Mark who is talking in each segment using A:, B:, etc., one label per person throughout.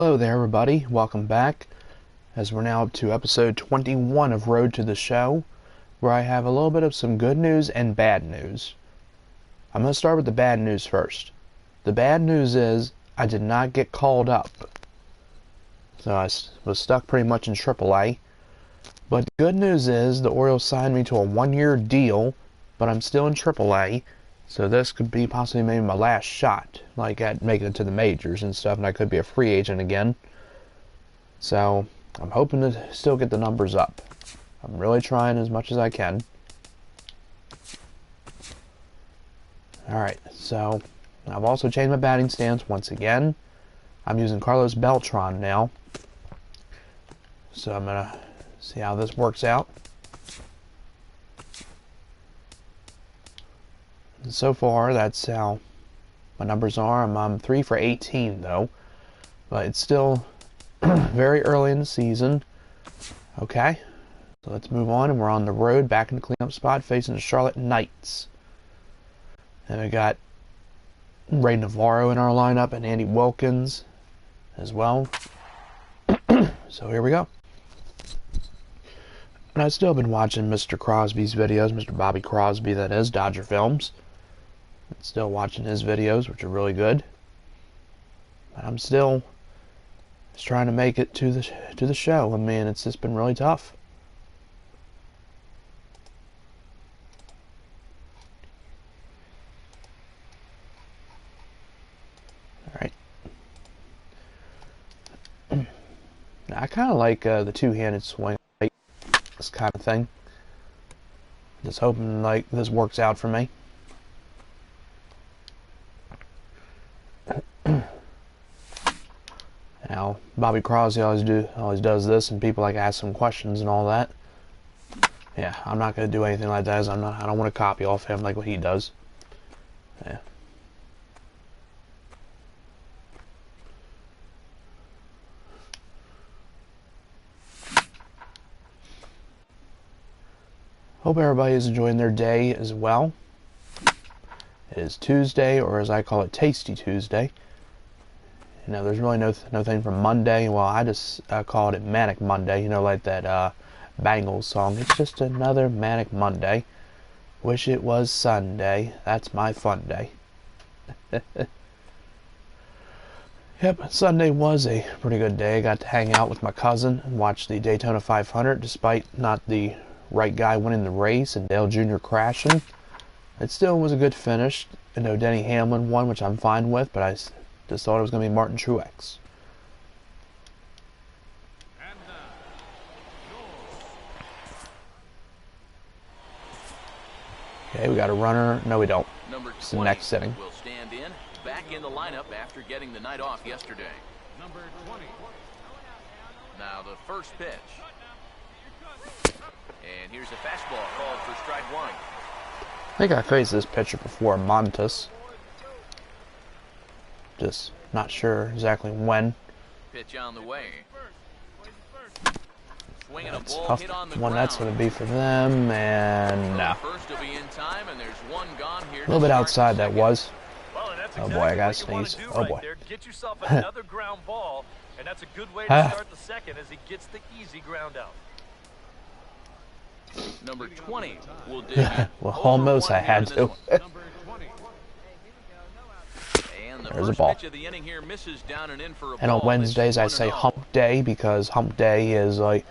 A: Hello there everybody, welcome back, as we're now up to episode 21 of Road to the Show, where I have a little bit of some good news and bad news. I'm going to start with the bad news first. The bad news is, I did not get called up. So I was stuck pretty much in AAA. But the good news is, the Orioles signed me to a 1-year deal, but I'm still in AAA. So this could be possibly maybe my last shot, like at making it to the majors and stuff, and I could be a free agent again. So I'm hoping to still get the numbers up. I'm really trying as much as I can. Alright, so I've also changed my batting stance once again. I'm using Carlos Beltran now. So I'm going to see how this works out. And so far, that's how my numbers are. I'm 3 for 18 though, but it's still very early in the season. Okay, so let's move on, and we're on the road back in the cleanup spot facing the Charlotte Knights. And we got Ray Navarro in our lineup and Andy Wilkins as well. So here we go. And I've still been watching Mr. Crosby's videos, Mr. Bobby Crosby, that is, Dodger Films. Still watching his videos, which are really good. But I'm still just trying to make it to the show. I mean, it's just been really tough. Alright. Now, I kind of like the two-handed swing, like this kind of thing. Just hoping like this works out for me. Now, Bobby Crosby always does this, and people like ask him questions and all that. Yeah, I'm not gonna do anything like that, as I don't want to copy off him like what he does. Yeah. Hope everybody is enjoying their day as well. It is Tuesday, or as I call it, Tasty Tuesday. You know, there's really no thing from Monday. Well, I just called it Manic Monday. You know, like that Bangles song. It's just another Manic Monday. Wish it was Sunday. That's my fun day. Yep, Sunday was a pretty good day. I got to hang out with my cousin and watch the Daytona 500, despite not the right guy winning the race and Dale Jr. crashing. It still was a good finish. I know Denny Hamlin won, which I'm fine with, but I just thought it was going to be Martin Truex. Okay, we got a runner. No, we don't. It's the next inning.
B: Will stand in, back in the lineup after getting the night off yesterday. Number 20. Now the first pitch. And here's a fastball called for strike one.
A: I think I faced this pitcher before, Montes. Just not sure exactly when.
B: Pitch on the way.
A: That's a tough one that's going to be for them, and no. A little bit outside that was. Oh boy, I gotta sneeze. Oh boy.
C: Get yourself another ground ball, and that's a good way to start the second as he gets the easy ground out.
B: Number 20 will dig
A: well, almost I had to. There's a ball. And on Wednesdays I say hump day, because hump day is like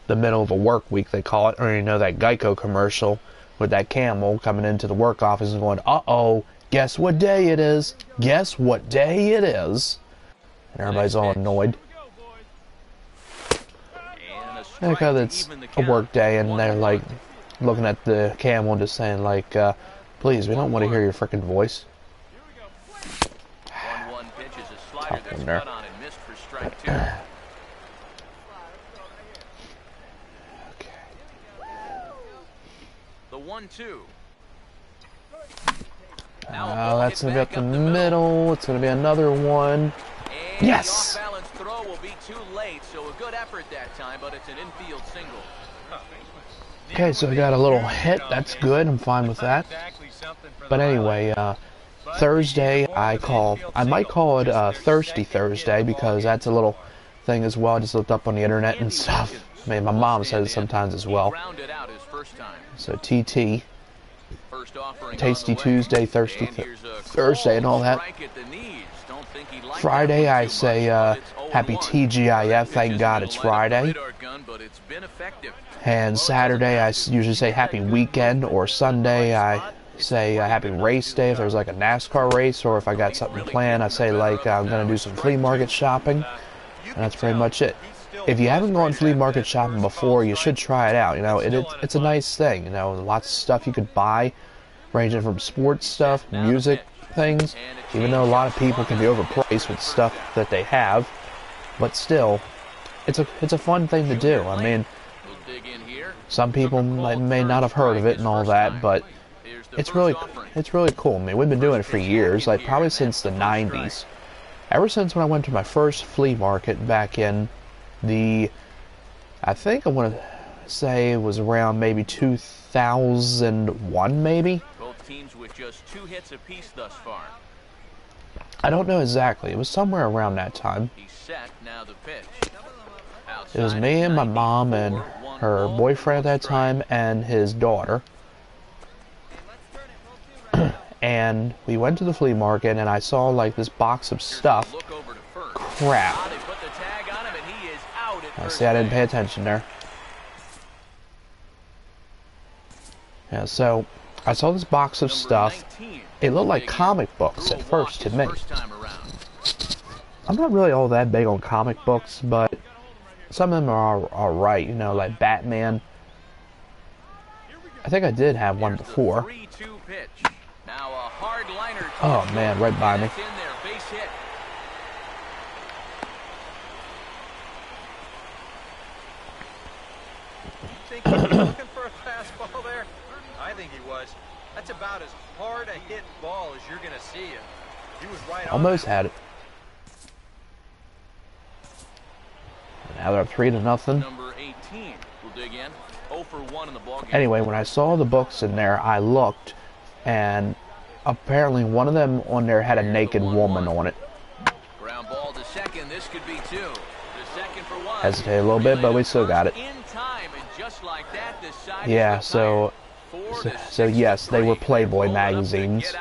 A: the middle of a work week, they call it. Or you know that Geico commercial with that camel coming into the work office and going, uh-oh, guess what day it is? Guess what day it is? And everybody's all annoyed. Because it's a work day and they're like looking at the camel and just saying like, please, we don't want to hear your frickin' voice.
B: 1-1 pitch is a slider that's
A: there.
B: cut on and missed for strike two.
A: Okay.
B: The 1-2.
A: That's gonna be up the middle. It's gonna be another one.
B: And
A: yes.
B: The off-balance throw will be too late, so a good effort that time, but it's an infield single.
A: Okay, so I got a little hit. That's good. I'm fine with that. But anyway, Thursday, I might call it Thirsty Thursday, because that's a little thing as well. I just looked up on the internet and stuff. I mean, my mom says it sometimes as well. So TT, Tasty Tuesday, Thirsty Thursday, and all that. Friday, I say Happy TGIF, thank God it's Friday. And Saturday, I usually say Happy Weekend, or Sunday, I say Happy Race Day if there's like a NASCAR race, or if I got something planned, I say like I'm going to do some flea market shopping, and that's pretty much it. If you haven't gone flea market shopping before, you should try it out. You know, it's a nice thing. You know, lots of stuff you could buy, ranging from sports stuff, music things, even though a lot of people can be overpriced with stuff that they have, but still, it's a fun thing to do. I mean, some people may not have heard of it and all that, but it's really cool. I mean, we've been doing it for years, like probably since the 90s. Ever since when I went to my first flea market back in I think I want to say it was around maybe 2001, maybe.
B: Both teams with just 2 hits apiece thus far.
A: I don't know exactly. It was somewhere around that time.
B: He's set, now the pitch.
A: It was me and my mom and her boyfriend at that time and his daughter. And we went to the flea market, and I saw like this box of stuff. Crap. I see, I didn't pay attention there. Yeah, so I saw this box of stuff. It looked like comic books at first to me. I'm not really all that big on comic books, but some of them are alright, you know, like Batman. I think I did have one before. Oh man, right by me.
C: Think he was looking for a fastball there? I think he was. That's about as hard a hit ball as you're going to see it. He was right on.
A: Almost had it. Now they're up 3-0.
B: Number 18 will dig in. 0 for 1 in the ball game.
A: Anyway, when I saw the books in there, I looked, and apparently one of them on there had a naked woman on it.
B: Ground ball to second. This could be 2. The second for 1.
A: Hesitated a little bit, but we still got it.
B: In time, and just like that, the side
A: Yeah,
B: is
A: so yes, they were Playboy magazines.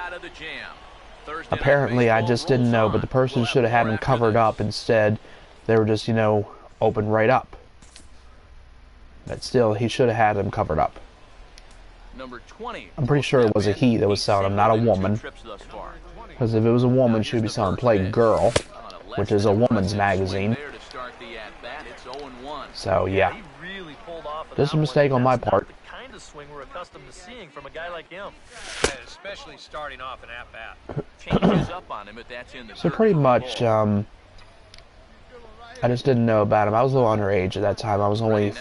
A: Apparently, I just didn't know, but the person should have had them covered up. Instead, they were just, you know, open right up. But still, he should have had them covered up.
B: Number 20.
A: I'm pretty sure it was a he that was selling them, not a woman. Because if it was a woman, she would be selling Playgirl, which is a woman's magazine. So, yeah. Just a mistake on my part.
C: Swing we're accustomed to seeing from a guy like him, especially starting off an at-bat. Changes up on him, but that's in the
A: So pretty much, I just didn't know about him. I was a little underage at that time. I was only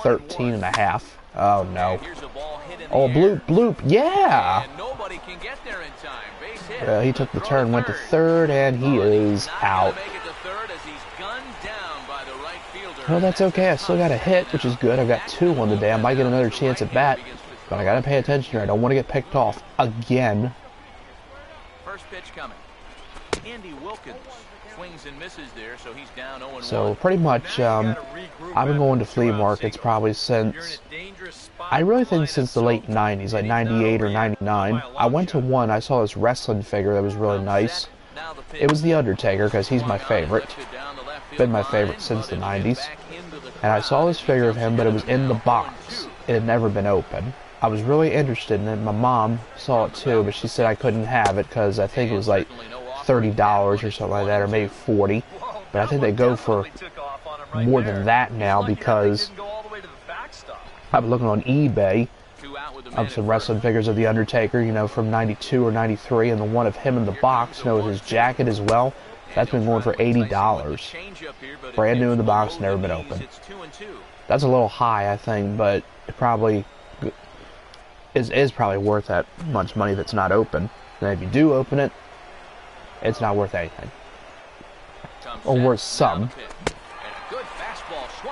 A: 13 and a half. Oh no. Oh, bloop, yeah! He took the turn, went to third, and he is out. Well, that's okay. I still got a hit, which is good. I've got 2 on the day. I might get another chance at bat, but I gotta pay attention here. I don't want to get picked off again.
B: First pitch coming. Andy Wilkins swings and misses there, so he's down 0-1.
A: So pretty much, I've been going to flea markets probably since, I really think since the late 90s, like 98 or 99. I went to one. I saw this wrestling figure that was really nice. It was The Undertaker, because he's my favorite. Been my favorite since the 90s. And I saw this figure of him, but it was in the box. It had never been opened. I was really interested in it. My mom saw it too, but she said I couldn't have it because I think it was like $30 or something like that, or maybe 40. But I think they go for more than that now, because I've been looking on eBay of some wrestling figures of The Undertaker, you know, from 92 or 93, and the one of him in the box, you know, with his jacket as well. That's been going for $80. Brand new in the box, never been opened. That's a little high, I think, but it probably is probably worth that much money if it's not open. And if you do open it, it's not worth anything. Or worth some.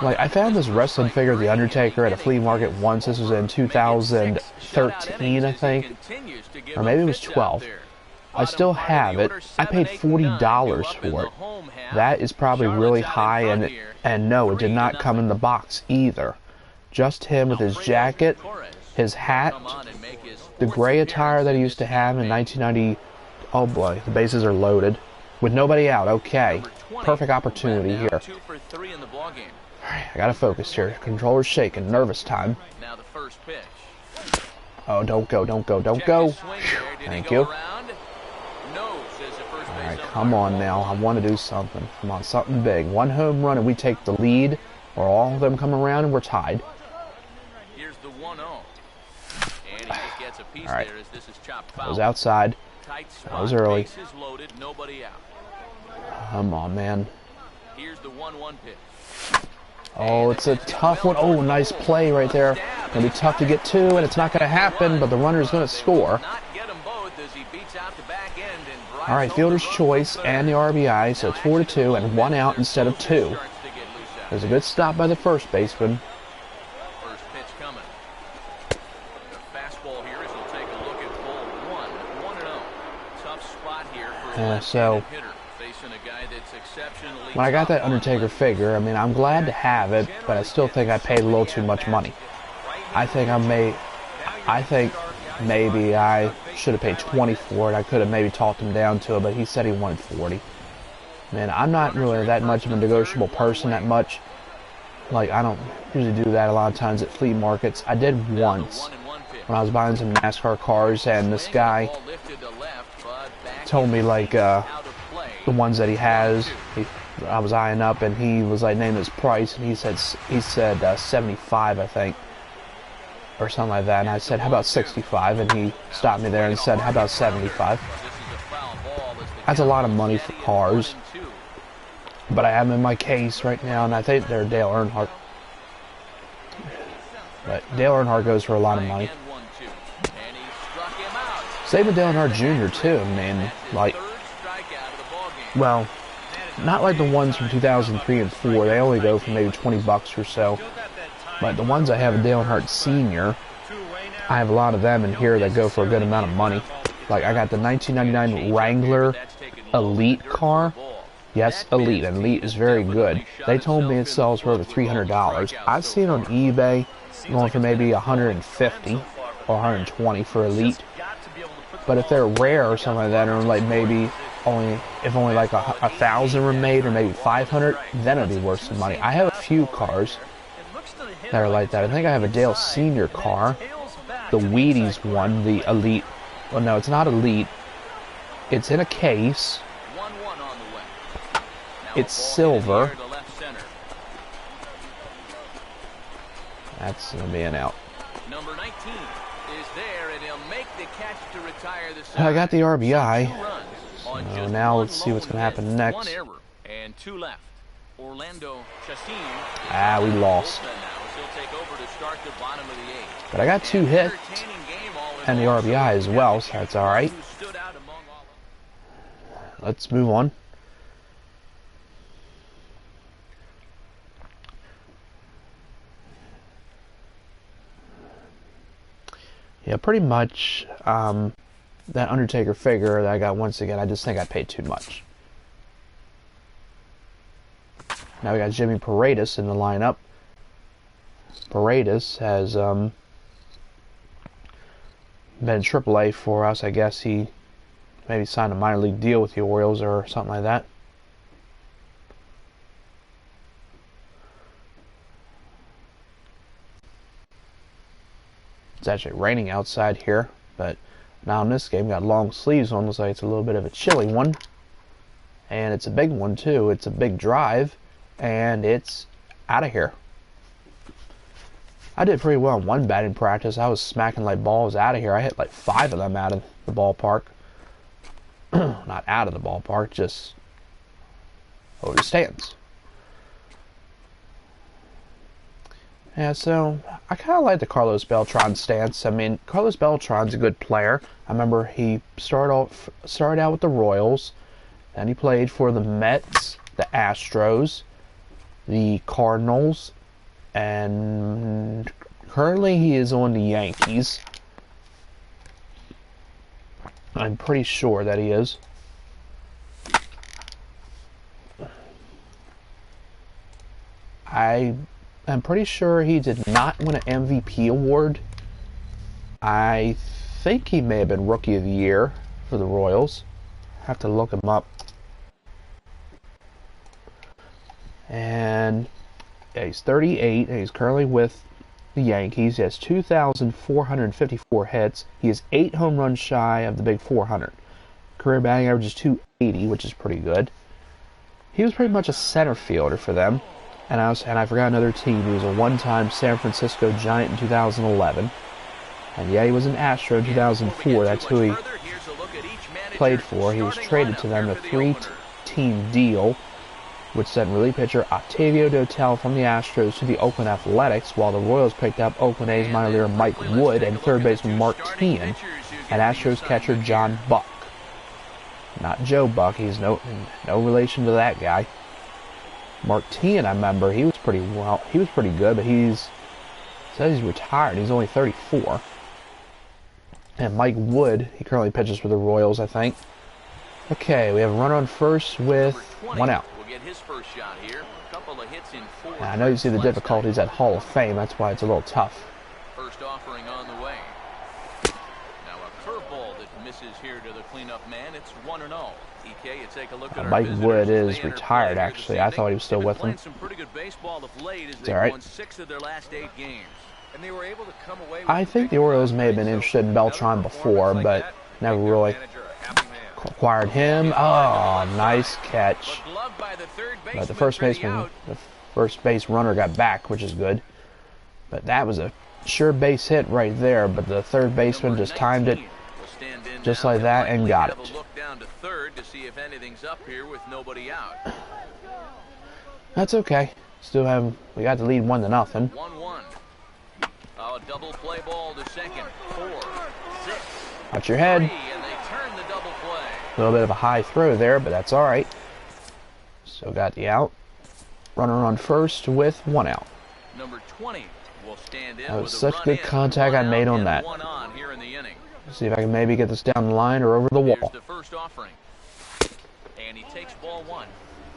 A: Like, I found this wrestling figure of The Undertaker at a flea market once. This was in 2013, I think. Or maybe it was 12. I still have it. I paid $40 for it. That is probably really high, and no, it did not come in the box either. Just him with his jacket, his hat, the gray attire that he used to have in 1990. Oh boy, the bases are loaded. With nobody out, okay. Perfect opportunity here. Alright, I gotta focus here. Controller's shaking, nervous time.
B: Now the first pitch.
A: Oh, don't go, don't go, don't go. Thank you. Alright, come on now. I want to do something. Come on, something big. One home run and we take the lead, or all of them come around and we're tied.
B: Here's the 1-0. And he just gets a piece
A: Alright.
B: there as this is chopped
A: I
B: foul.
A: was outside. I was early.
B: Bases loaded, nobody out.
A: Come on, man.
B: Here's the 1-1 pitch.
A: Oh, it's a tough one. Oh, nice play right there. Gonna be tough to get to, and it's not gonna happen, but the runner's gonna score. Alright, fielder's choice and the RBI, so it's 4-2 and 1 out instead of 2. There's a good stop by the first baseman.
B: First pitch coming. The fastball here as he'll take a look at ball 1. 1-0. Tough spot here for a
A: so
B: hitter facing a guy that's exceptionally
A: when I got that
B: tough on
A: Undertaker figure, I mean, I'm glad to have it, but I still think I paid a little too much money. I think maybe I should have paid 20 for it. I could have maybe talked him down to it, but he said he wanted 40. Man, I'm not really that much of a negotiable person that much. Like, I don't usually do that a lot of times at flea markets. I did once when I was buying some NASCAR cars, and this guy told me, like, the ones that he has, I was eyeing up, and he was, like, naming his price, and he said 75, I think, or something like that, and I said, how about 65, and he stopped me there and said, how about 75? That's a lot of money for cars, but I have them in my case right now, and I think they're Dale Earnhardt. But Dale Earnhardt goes for a lot of money. Same with Dale Earnhardt Jr. too, man. Like, well, not like the ones from 2003 and 4. They only go for maybe 20 bucks or so. But the ones I have with Dale Earnhardt Sr., I have a lot of them in here that go for a good amount of money. Like, I got the 1999 Wrangler Elite car. Yes, Elite. And Elite is very good. They told me it sells for over $300. I've seen on eBay going for maybe $150 or $120 for Elite. But if they're rare or something like that, or like maybe only like 1,000 were made, or maybe 500, then it'd be worth some money. I have a few cars that are like that. I think I have a Dale Sr. car, the Wheaties one, the Elite. Well, no, it's not Elite. It's in a case. It's silver. That's gonna be an out.
B: Number 19 is there, and he'll make the catch to retire the
A: I got the RBI.
B: So
A: So now let's see what's gonna happen next.
B: One error and 2 left. Orlando Chassin.
A: We lost. But I got 2 hits and the RBI as well, so that's alright. Let's move on. Yeah, pretty much that Undertaker figure that I got once again, I just think I paid too much. Now we got Jimmy Paredes in the lineup. Paredes has been in AAA for us. I guess he maybe signed a minor league deal with the Orioles or something like that. It's actually raining outside here, but now in this game got long sleeves on. Looks like it's a little bit of a chilly one, and it's a big one too. It's a big drive, and it's out of here. I did pretty well in one batting practice. I was smacking like balls out of here. I hit like 5 of them out of the ballpark. Not out of the ballpark, just over the stands. Yeah, so I kind of like the Carlos Beltran stance. I mean, Carlos Beltran's a good player. I remember he started out with the Royals, and he played for the Mets, the Astros, the Cardinals, and currently he is on the Yankees. I'm pretty sure that he is. I am pretty sure he did not win an MVP award. I think he may have been Rookie of the Year for the Royals. Have to look him up. And yeah, he's 38, and he's currently with the Yankees. He has 2,454 hits. He is 8 home runs shy of the big 400. Career batting average is 280, which is pretty good. He was pretty much a center fielder for them. And I forgot another team. He was a one-time San Francisco Giant in 2011. And yeah, he was an Astro in 2004. That's who he played for. He was traded to them in a 3-team deal, which sent relief pitcher Octavio Dotel from the Astros to the Oakland Athletics, while the Royals picked up Oakland A's minor leaguer Mike Wood and third baseman Mark Teahan and Astros catcher John Buck. Not Joe Buck. He's no relation to that guy. Mark Teahan, I remember, he was pretty good, but says he's retired. He's only 34. And Mike Wood, he currently pitches for the Royals, I think. Okay, we have a runner on first with 1 out. Now, I know you see the difficulties at Hall of Fame. That's why it's a little tough.
B: First offering on the way. Now a curveball that misses here to the cleanup man. It's 1-0. EK, you take a look at
A: Mike Wood is retired, actually. I thought he was still with them.
B: Some pretty good baseball of late as
A: it's all right.
B: won 6 of their last 8 games.
C: And they were able to come away with
A: I think the Orioles may have been interested in Beltran before, but never really acquired him. Oh, nice catch. But the first base runner got back, which is good. But that was a sure base hit right there, but the third baseman just timed it just like that and got it. That's okay. We got the lead 1-0.
B: 1-1. A double play ball to second. 4, 6.
A: Watch your head.
B: And they turn the double play.
A: A little bit of a high throw there, but that's all right. Still got the out. Runner on first with 1 out.
B: Number 20 will stand in.
A: That was such good contact I made on that. Let's see if I can maybe get this down the line or over the wall.
B: Here's the first offering. And he takes ball 1.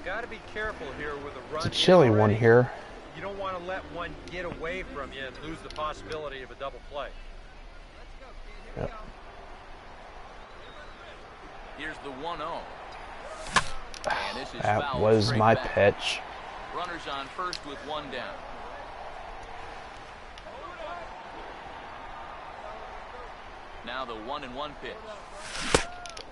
C: Got to be careful here with a run.
A: It's a chilly one here.
C: You don't want to let one get away from you and lose the possibility of a double play.
A: Yep.
B: Here's the 1-0.
A: That was my pitch.
B: Runners on first with 1 down. Now the 1-1 pitch.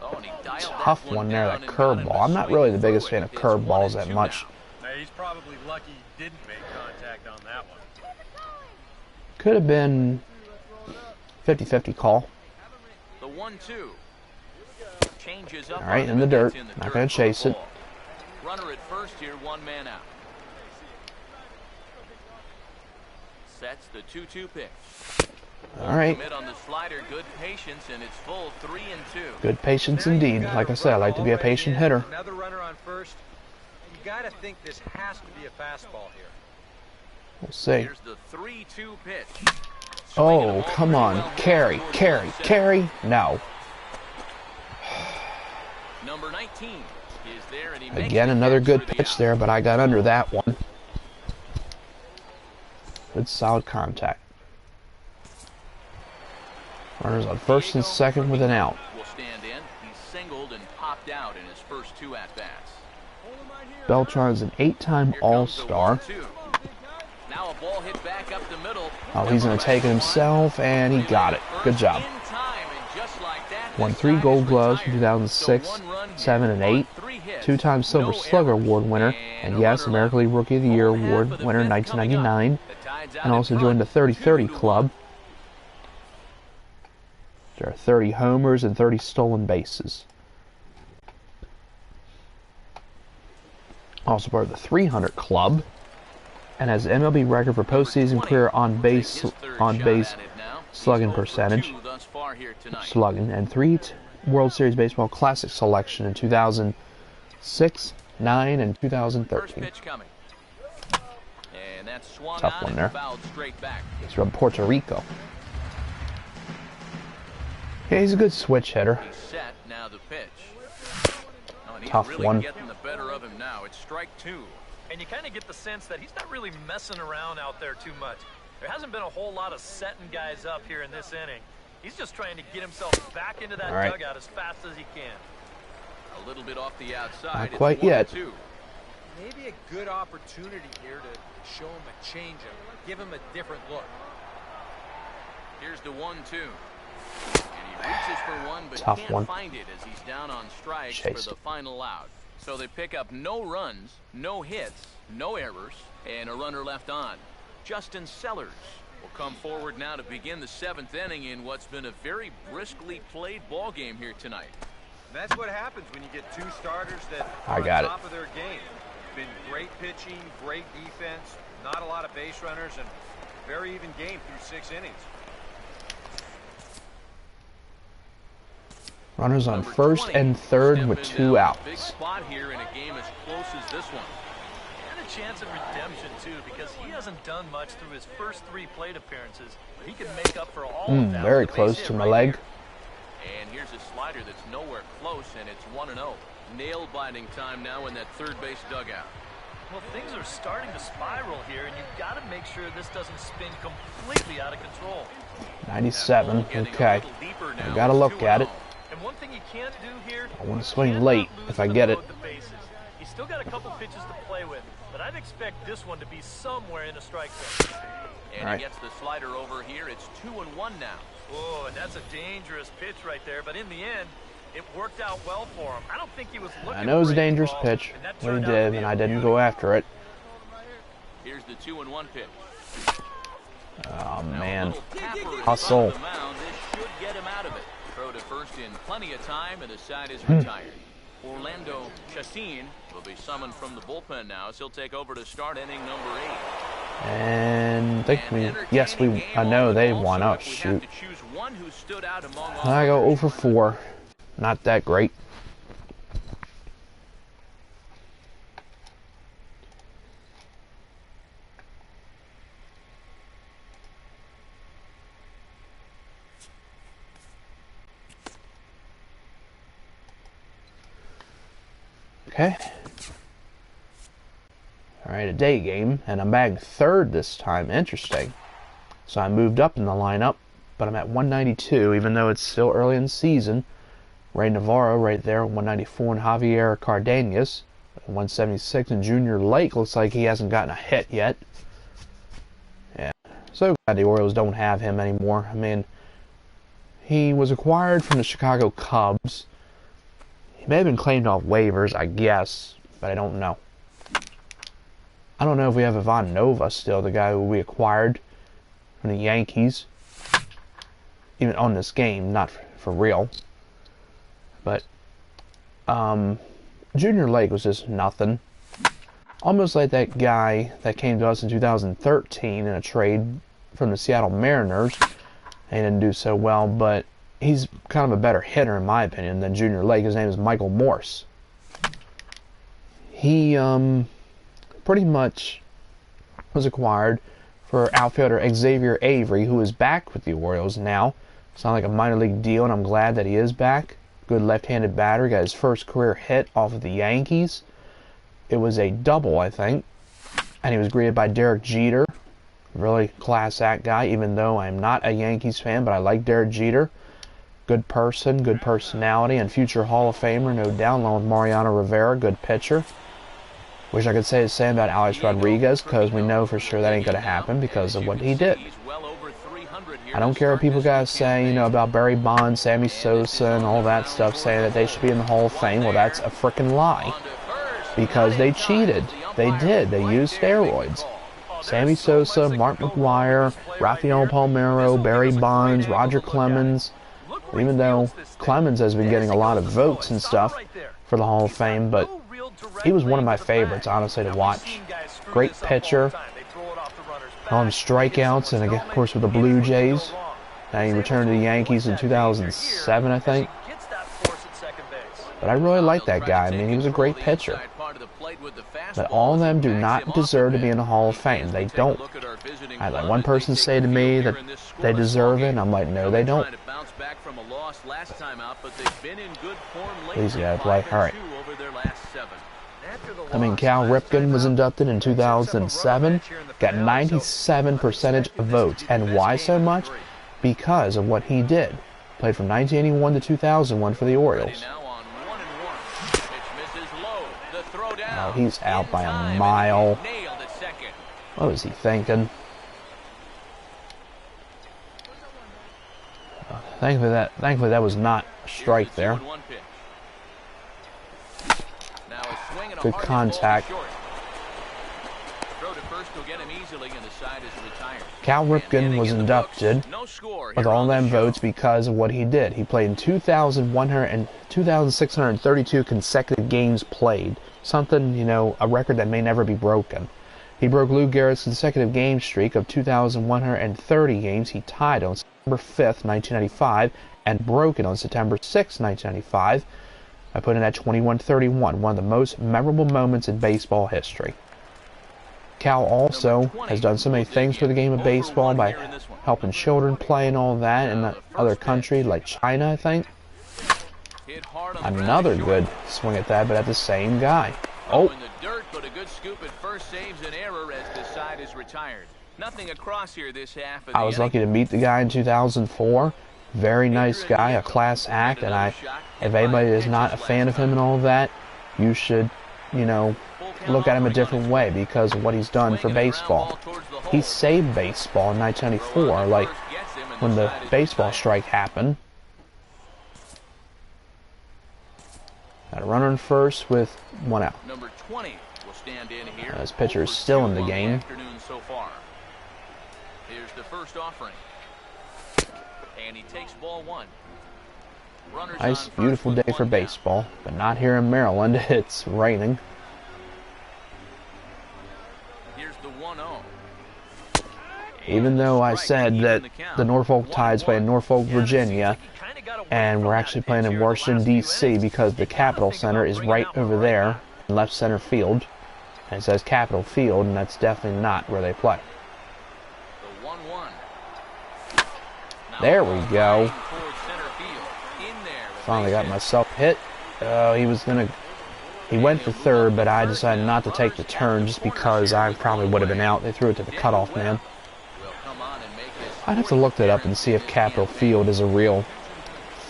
B: Oh, and he dialed
A: tough one there, that curveball. I'm not really the biggest fan of curveballs that much.
C: Now, he's probably lucky he didn't make contact on that one.
A: Could have been 50-50 call.
B: The 1-2 changes up.
A: All right, in the dirt. Not going to chase it.
B: Runner at first here, 1 man out. Sets the 2-2 pitch.
A: All right.
B: On the slider, good patience, and it's full 3-2.
A: Good patience indeed. Like I said, I like to be a patient hitter.
C: Another runner on first. You got to think this has to be a fastball here.
A: We'll see.
B: Here's the 3-2 pitch.
A: Oh, come on. Carry. No.
B: Number 19 is there, and he
A: Again, another good pitch there, but I got under that one. Good solid contact. Runners on first and second with an out.
B: Will stand in. He's singled and popped out in his first 2 at-bats.
A: Beltran's an 8-time All-Star.
B: Now a ball hit back up the middle.
A: Oh, he's going to take it himself, and he got it. Good job. Won 3 Gold Gloves from 2006, 7, and 8. 2-time Silver Slugger Award winner, and yes, American League Rookie of the Year Award winner in 1999, and also joined the 30-30 Club. There are 30 homers and 30 stolen bases. Also part of the 300 Club, and has an MLB record for postseason career on base slugging percentage, and 3 World Series Baseball Classic selection in 2006, 9, and 2013. Tough one there. He's from Puerto Rico. Yeah, he's a good switch hitter.
B: He's set. Now the pitch. Oh, and he's
A: Tough
B: really
A: one.
B: getting the better of him now. It's strike 2.
C: And you kind of get the sense that he's not really messing around out there too much. There hasn't been a whole lot of setting guys up here in this inning. He's just trying to get himself back into that dugout as fast as he can.
B: A little bit off the outside.
A: Not
B: It's
A: quite
B: 1-2.
A: yet.
C: Maybe a good opportunity here to show him a changeup, give him a different look.
B: Here's the 1-2. And he reaches for one, but
A: Tough
B: can't
A: one.
B: find it as he's down on strikes
A: Chased
B: for the final out. So they pick up no runs, no hits, no errors, and a runner left on. Justin Sellers will come forward now to begin the 7th inning in what's been a very briskly played ball game here tonight.
C: That's what happens when you get two starters that
A: I
C: are
A: got
C: on
A: it.
C: top of their game. Been great pitching, great defense, not a lot of base runners, and very even game through 6 innings.
A: Runners on
B: Number
A: first
B: 20
A: and third
B: stepping
A: with
B: down
A: 2
B: to a
A: outs.
B: Big spot here in a game as close as this one.
D: And a chance of redemption, too, because he hasn't done much through his first 3 plate appearances. He can make up for all of that.
A: Very
D: with a base
A: close
D: hit
A: to my
D: right
A: leg.
D: here.
B: And here's a slider that's nowhere close, and it's 1-0. Nail-biting time now in that third base dugout.
D: Well, things are starting to spiral here, and you've got to make sure this doesn't spin completely out of control.
A: 97.
B: Getting a
A: Okay.
B: little deeper now
A: I gotta
B: with
A: look at it.
B: 2-0.
D: And one thing you can't do here,
A: I want
D: you
A: to swing
D: cannot
A: late
D: lose
A: if I
D: the
A: get it.
D: load the bases. He's still got a couple pitches to play with, but I'd expect this one to be somewhere in a strike zone.
B: And
A: All right.
B: he gets the slider over here. It's 2-1 now.
D: Oh, and that's a dangerous pitch right there, but in the end, it worked out well for him. I don't think he was looking
A: I know it was a
D: for any
A: dangerous
D: ball,
A: pitch.
D: and that
A: What he
D: turned out to
A: did,
D: be
A: and
D: a
A: I didn't
D: beauty.
A: go after it.
B: Here's the 2-1 pitch.
A: Oh,
B: Now, a
A: man.
B: little tapper
A: Hustle.
B: on the mound. This should get him out of it. Throw to first in plenty of time, and the side is retired. Orlando Chassin will be summoned from the bullpen now, so he'll take over to start inning number 8.
A: And I think we,
B: An
A: yes,
B: entertaining
A: we,
B: game
A: I know
B: all
A: they
B: in all,
A: won.
B: so
A: Oh,
B: if we have
A: shoot.
B: to choose one who stood out among all
A: I go
B: others,
A: 0 for 4. Not that great. Okay. Alright, a day game, and I'm batting third this time. Interesting. So I moved up in the lineup, but I'm at 192, even though it's still early in the season. Ray Navarro right there, 194, and Javier Cardenas, 176, and Junior Lake looks like he hasn't gotten a hit yet. Yeah, so glad the Orioles don't have him anymore. I mean, he was acquired from the Chicago Cubs. He may have been claimed off waivers, I guess, but I don't know. I don't know if we have Ivan Nova still, the guy who we acquired from the Yankees. Even on this game, not for real. But, Junior Lake was just nothing. Almost like that guy that came to us in 2013 in a trade from the Seattle Mariners. He didn't do so well, but he's kind of a better hitter, in my opinion, than Junior Lake. His name is Michael Morse. He, pretty much was acquired for outfielder Xavier Avery, who is back with the Orioles now. It's not like a minor league deal, and I'm glad that he is back. Good left-handed batter. Got his first career hit off of the Yankees. It was a double, I think. And he was greeted by Derek Jeter. Really class act guy, even though I'm not a Yankees fan, but I like Derek Jeter. Good person, good personality, and future Hall of Famer, no doubt, along with Mariano Rivera, good pitcher. Wish I could say the same about Alex Rodriguez, because we know for sure that ain't going to happen because of what he did. I don't care what people guys say, you know, about Barry Bonds, Sammy Sosa, and all that stuff, saying that they should be in the Hall of Fame. Well, that's a frickin' lie. Because they cheated. They did. They used steroids. Sammy Sosa, Mark McGwire, Rafael Palmeiro, Barry Bonds, Roger Clemens. Even though Clemens has been getting a lot of votes and stuff for the Hall of Fame, but he was one of my favorites, honestly, to watch. Great pitcher. On strikeouts, and again, of course, with the Blue Jays. And he returned to the Yankees in 2007, I think. But I really like that guy. I mean, he was a great pitcher. But all of them do not deserve to be in the Hall of Fame. They don't. I had like one person say to me that they deserve it, and I'm like, no, they don't.
B: lost last time out, but they've been in good form lately.
A: He's got to play. All right.
B: Over their last 7.
A: Cal Ripken was inducted in 2007. Got 97% of votes. And why so much? Because of what he did. Played from 1981 to 2001 for the Orioles. Oh, he's out by a mile. What was he thinking? Thankfully that was not a strike there. Good contact. Cal Ripken was inducted with all them votes because of what he did. He played in 2,632 consecutive games played. Something, you know, a record that may never be broken. He broke Lou Gehrig's consecutive game streak of 2,130 games. He tied on September 5th, 1995, and broke it on September 6th, 1995. I put in at 21-31, one of the most memorable moments in baseball history. Cal also has done so many things for the game of baseball by helping children play and all that in other countries like China, I think. Another good swing at that, but at the same guy. Oh. I was lucky to meet the guy in 2004. Very nice guy, a class act, and if anybody is not a fan of him and all of that, you should, you know, look at him a different way because of what he's done for baseball. He saved baseball in 1994, like when the baseball strike happened. Got a runner in first with 1 out. This pitcher is still in the game.
B: Here's the first offering. And he takes ball 1.
A: Nice, beautiful day for baseball, but not here in Maryland. It's raining.
B: Here's the 1-0.
A: Even though I said that the Norfolk Tides play in Norfolk, Virginia, and we're actually playing in Washington, D.C. because the Capitol Center is right over there in left center field. And it says Capitol Field, and that's definitely not where they play. There we go. Finally got myself hit. He went for third, but I decided not to take the turn just because I probably would have been out. They threw it to the cutoff man. I'd have to look that up and see if Capitol Field is a real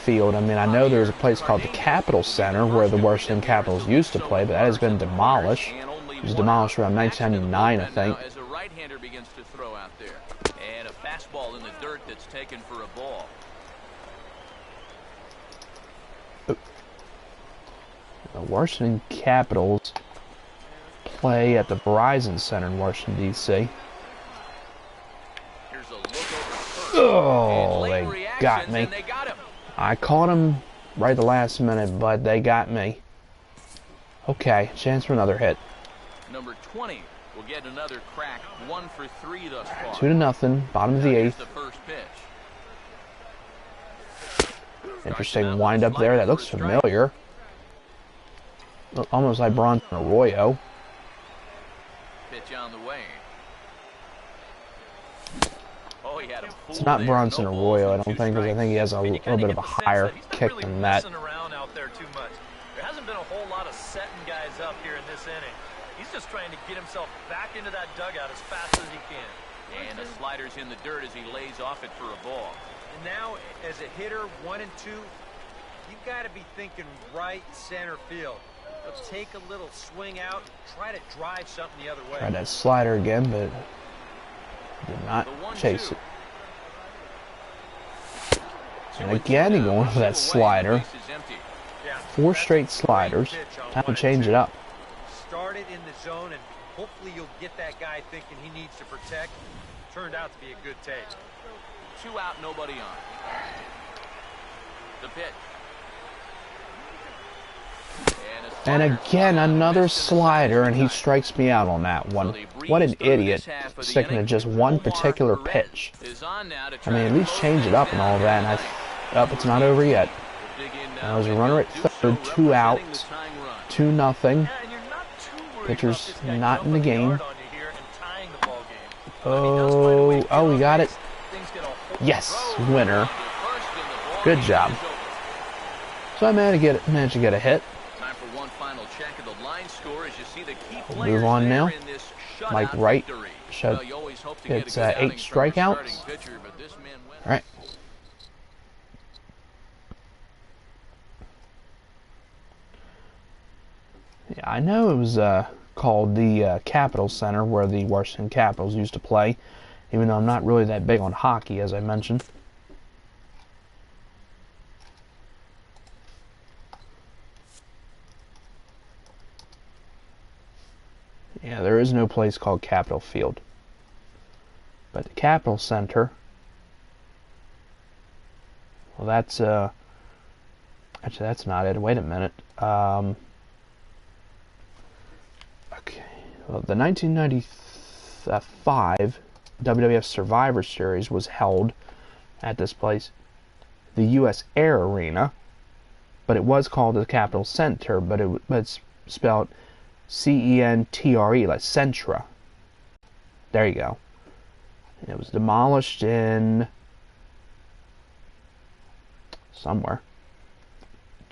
A: field. I mean, I know there's a place called the Capitol Center where the Washington Capitals used to play, but that has been demolished. It was demolished around 1999, I think.
B: As a right-hander begins to throw out there. And a fastball in the dirt that's taken for a ball.
A: The Washington Capitals play at the Verizon Center in Washington, D.C. Oh, they got me. I caught him right the last minute, but they got me. Okay, chance for another hit.
B: Number 20 will get another crack. 1 for 3 thus far.
A: 2-0, bottom of the 8th.
B: The first pitch.
A: Interesting wind up there. That looks familiar. Almost like Bronson Arroyo.
B: Pitch on the way. Oh, he had a
A: It's not Bronson Arroyo, I don't think, because I think he has a little bit of a higher kick than that.
C: There hasn't been a whole lot of setting guys up here in this inning. He's just trying to get himself back into that dugout as fast as he can.
B: And the slider's in the dirt as he lays off it for a ball.
E: And now, as a hitter, 1 and 2, you've got to be thinking right center field. Let's take a little swing out and try to drive something the other way.
A: Tried that slider again, but did not chase it. And again, he going for that slider. 4 straight sliders. Time to change it up.
E: Start it in the zone, and hopefully you'll get that guy thinking he needs to protect. Turned out to be a good take.
B: 2 out, nobody on. The pitch.
A: And again, another slider, and he strikes me out on that one. What an idiot, sticking to just one particular pitch. I mean, at least change it up and all that. And it's not over yet. There's a runner at third, 2 outs, 2-0. Pitcher's not in the game. Oh, we got it. Yes, winner. Good job. So I managed to get a hit.
B: Time for one final check of the line score as you see the key
A: We'll
B: players
A: move on
B: there
A: now.
B: in this
A: Mike
B: shutout
A: Wright
B: victory.
A: showed
B: Well, you always hope to get a
A: it's
B: good
A: 8
B: outing from your starting
A: strikeouts.
B: pitcher, but this man went.
A: All right. Yeah, I know it was called the Capitol Center where the Washington Capitals used to play, even though I'm not really that big on hockey, as I mentioned. Yeah, there is no place called Capitol Field. But the Capitol Center, well, that's, actually, that's not it. Wait a minute. Okay. Well, the 1995 WWF Survivor Series was held at this place, the U.S. Air Arena, but it was called the Capitol Center, but it's spelled C-E-N-T-R-E, like Centra. There you go. And it was demolished in somewhere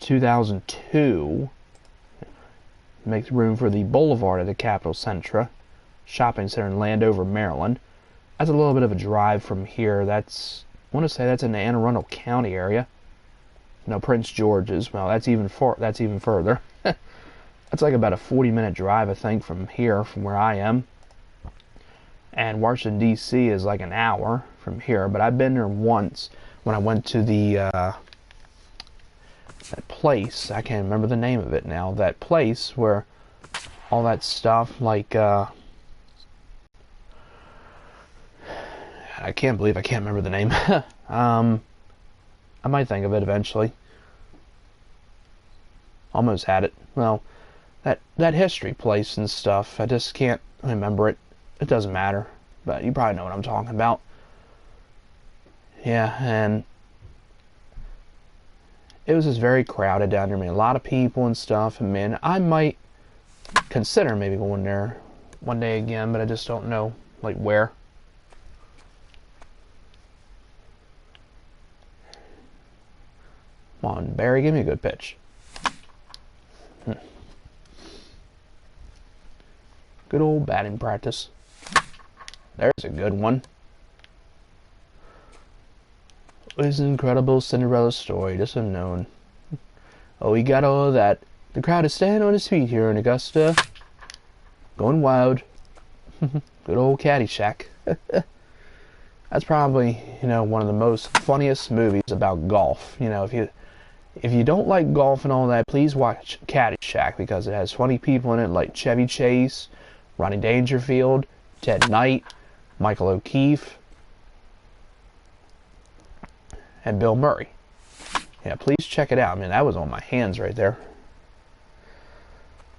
A: 2002. Makes room for the Boulevard at the Capitol Centra Shopping Center in Landover, Maryland. That's a little bit of a drive from here. I want to say that's in the Anne Arundel County area. No, Prince George's. Well, that's even further. That's like about a 40-minute drive, I think, from here, from where I am. And Washington, D.C. is like an hour from here. But I've been there once when I went to that place. I can't remember the name of it now. That place where all that stuff, like, I can't believe I can't remember the name. I might think of it eventually. Almost had it. Well, that history place and stuff, I just can't remember it. It doesn't matter, but you probably know what I'm talking about. Yeah, and it was just very crowded down there. I mean, a lot of people and stuff. And man, I might consider maybe going there one day again, but I just don't know, like, where. Come on, Barry, give me a good pitch. Good old batting practice. There's a good one. It's an incredible Cinderella story, just unknown. Oh, he got all of that. The crowd is staying on his feet here in Augusta. Going wild. Good old Caddyshack. That's probably, one of the most funniest movies about golf. If you don't like golf and all that, please watch Caddyshack, because it has funny people in it like Chevy Chase, Ronnie Dangerfield, Ted Knight, Michael O'Keefe, and Bill Murray. Yeah, please check it out. I mean, that was on my hands right there.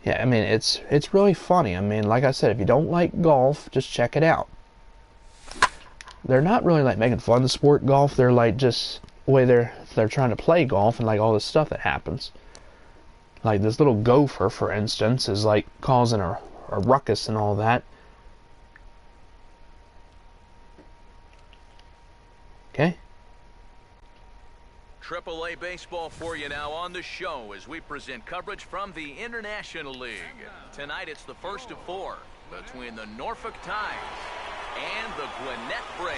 A: Yeah, I mean, it's really funny. I mean, like I said, if you don't like golf, just check it out. They're not really like making fun of the sport golf. They're like just the way they're trying to play golf and like all this stuff that happens. Like this little gopher, for instance, is like causing a ruckus and all that. Okay.
B: AAA baseball for you now on the show as we present coverage from the International League. Tonight it's the first of 4 between the Norfolk Tides and the Gwinnett Braves.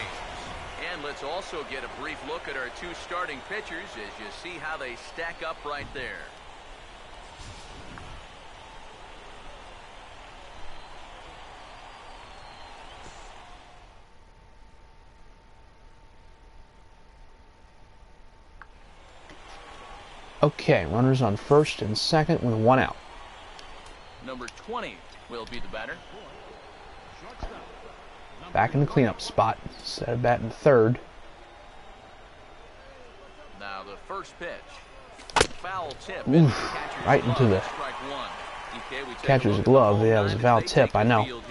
B: And let's also get a brief look at our 2 starting pitchers as you see how they stack up right there.
A: Okay, runners on first and second with 1 out.
B: Number 20 will be the batter.
A: Back in the cleanup spot instead of batting third.
B: Now the first pitch. Foul tip.
A: Right into the catcher's glove. Yeah, it was a foul tip, I know.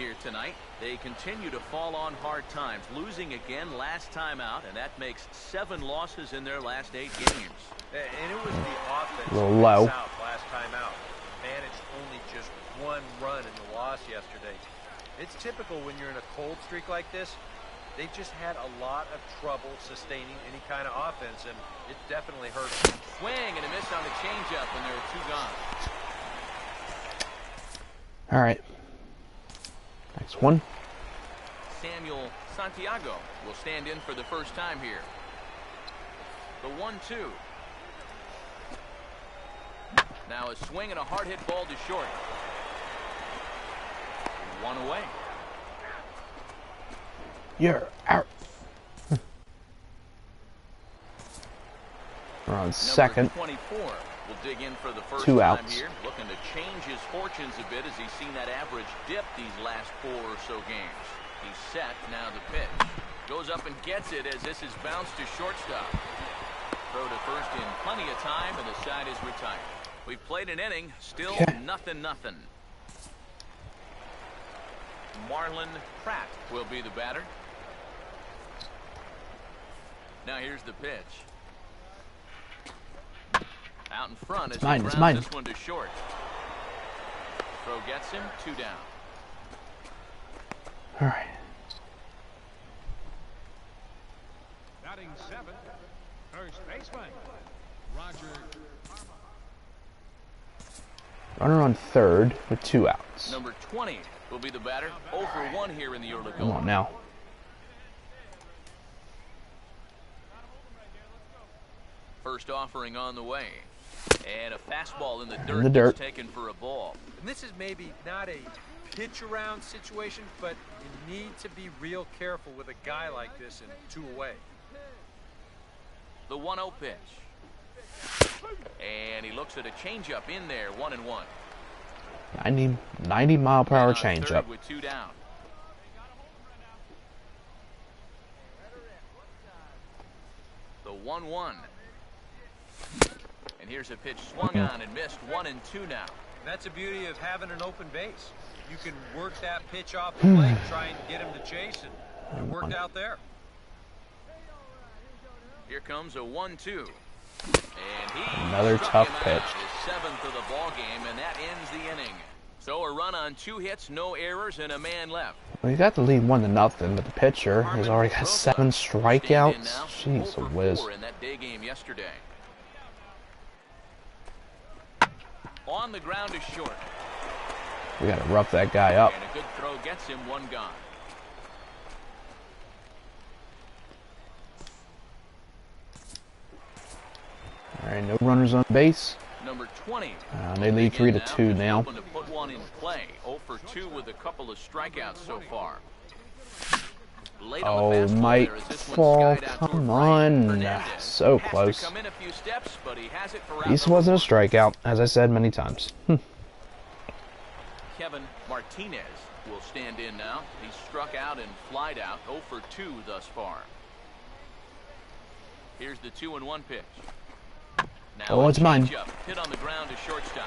B: They continue to fall on hard times, losing again last time out, and that makes 7 losses in their last 8 games.
E: And it was the offense
A: a little low.
E: Last time out. Managed only just 1 run in the loss yesterday. It's typical when you're in a cold streak like this. They've just had a lot of trouble sustaining any kind of offense, and it definitely hurts them.
B: Swing and a miss on the changeup, and there are 2 gone.
A: All right. Next one.
B: Samuel Santiago will stand in for the first time here. The 1-2. Now a swing and a hard hit ball to short. 1 away.
A: You're out. We're on second.
B: Number 24 will dig in for the first
A: 2
B: time
A: outs.
B: here, looking to change his fortunes a bit as he's seen that average dip these last 4 or so games. He's set, now the pitch. Goes up and gets it as this is bounced to shortstop. Throw to first in plenty of time, and the side is retired. We've played an inning, still nothing. Marlon Pratt will be the batter. Now here's the pitch. Out in front as he grounds this one to short. Throw gets him, 2 down.
A: All right.
D: Batting 7th, first baseman, Roger.
A: Runner on third with 2 outs.
B: Number 20 will be the batter. 0 for 1 here in the early
A: Come
B: going.
A: on now.
B: First offering on the way. And a fastball in the dirt,
A: dirt.
B: taken for a ball.
E: And this is maybe not a pitch-around situation, but you need to be real careful with a guy like this in 2 away.
B: The 1-0 pitch. And he looks at a changeup in there, 1-1.
A: 90 mile per hour
B: And on
A: changeup.
B: third with 2 down. The 1-1. And here's a pitch swung on and missed, 1-2 now.
E: That's the beauty of having an open base. You can work that pitch off the plate, try and get him to chase, and it worked out there.
B: Here comes a 1-2. And he
A: Another
B: struck
A: tough
B: him
A: pitch.
B: out, his 7th of the ball game, and that ends the inning. So a run on 2 hits, no errors, and a man left.
A: Well, you got the lead 1-0, but the pitcher has already got 7 strikeouts. Jeez whiz.
B: In that day game yesterday. On the ground is short.
A: We got to rough that guy up.
B: And a good throw gets him, 1 gone.
A: All right, no runners on base.
B: Number 20.
A: They lead 3-2 now.
B: Hoping to put one in play. 0 for 2 with a couple of strikeouts so far. Late on the
A: Oh,
B: fastball
A: might
B: there as this one
A: fall.
B: skied out toward
A: Come
B: right.
A: on.
B: Hernandez
A: So
B: has
A: close.
B: to come in a few steps, but he has it for out
A: This
B: number
A: wasn't a
B: 1.
A: strikeout, as I said many times.
B: Kevin Martinez will stand in now. He's struck out and flied out. 0 for 2 thus far. Here's the 2-1 pitch. Now
A: Oh, it's mine.
B: changeup, hit on the ground to shortstop.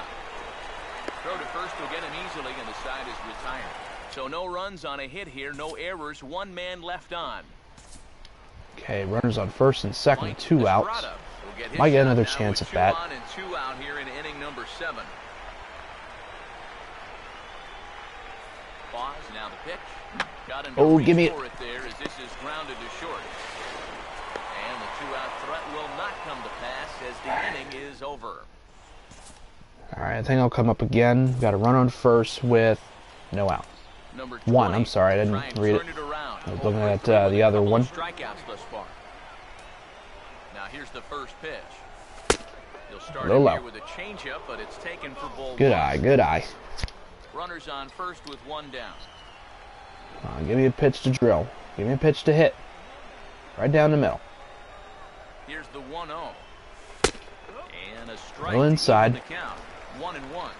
B: Throw to first will get him easily, and the side is retired. So no runs on a hit here, no errors, 1 man left on.
A: Okay, runners on first and second,
B: Mike
A: 2 outs.
B: Estrada will get his
A: Might get
B: shot
A: another
B: now
A: chance
B: with
A: at
B: 2
A: that.
B: on and 2 out here in inning number 7. Pause, now the pitch. Got him to
A: Oh, give me it.
B: restore it there as this is grounded to short. And the 2-out threat will not come to pass as the inning is over.
A: All right, I think I'll come up again. Got a run on first with no outs.
B: Number
A: 1,
B: 20,
A: I'm sorry, I didn't
B: try and
A: read it.
B: turn around.
A: I was looking
B: Over
A: at
B: three with
A: the
B: a
A: other
B: couple
A: one.
B: of strikeouts thus far. Now here's the first pitch. He'll start
A: Low,
B: in
A: low.
B: here with a changeup, but it's taken for ball
A: Good
B: 1.
A: eye, good eye.
B: Runners on first with 1 down.
A: Give me a pitch to drill. Give me a pitch to hit. Right down the middle.
B: Here's the 1-0. And a strike
A: Well
B: to
A: inside.
B: even the count. 1-1.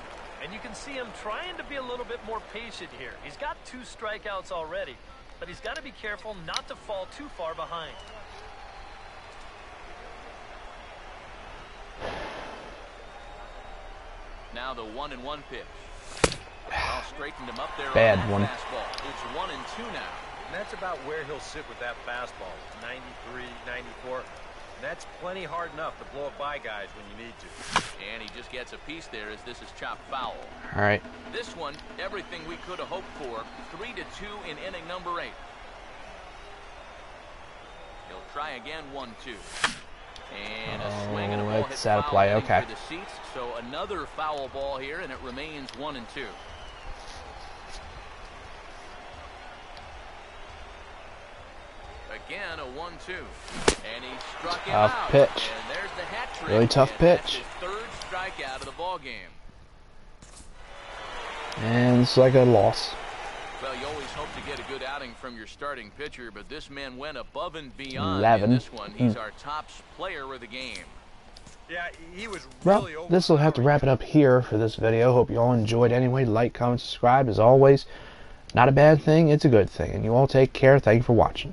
C: And you can see him trying to be a little bit more patient here. He's got 2 strikeouts already, but he's got to be careful not to fall too far behind.
B: Now the 1-1 pitch. Well, straightened him up there
A: Bad
B: on that
A: one.
B: fastball. It's 1-2 now.
E: And that's about where he'll sit with that fastball, 93, 94. And that's plenty hard enough to blow it by guys when you need to.
B: And he just gets a piece there as this is chopped foul.
A: All right.
B: This one, everything we could have hoped for. 3-2 in inning number 8. He'll try again, 1-2. And a swing and a ball hit
A: it's out of
B: foul
A: play.
B: heading
A: Okay.
B: for the seats. So another foul ball here, and it remains 1-2. Again, a 1-2. And he struck him
A: Tough
B: out.
A: pitch.
B: And there's the hat trick.
A: Really tough
B: And that's
A: pitch.
B: his third strikeout of the ball game.
A: And it's like a loss.
B: Well, you always hope to get a good outing from your starting pitcher, but this man went above and beyond
A: 11.
B: in this one. He's our top player of the game.
E: Yeah, he was
A: Well,
E: really
A: this will have to wrap it up here for this video. Hope you all enjoyed anyway. Like, comment, subscribe. As always, not a bad thing, it's a good thing. And you all take care. Thank you for watching.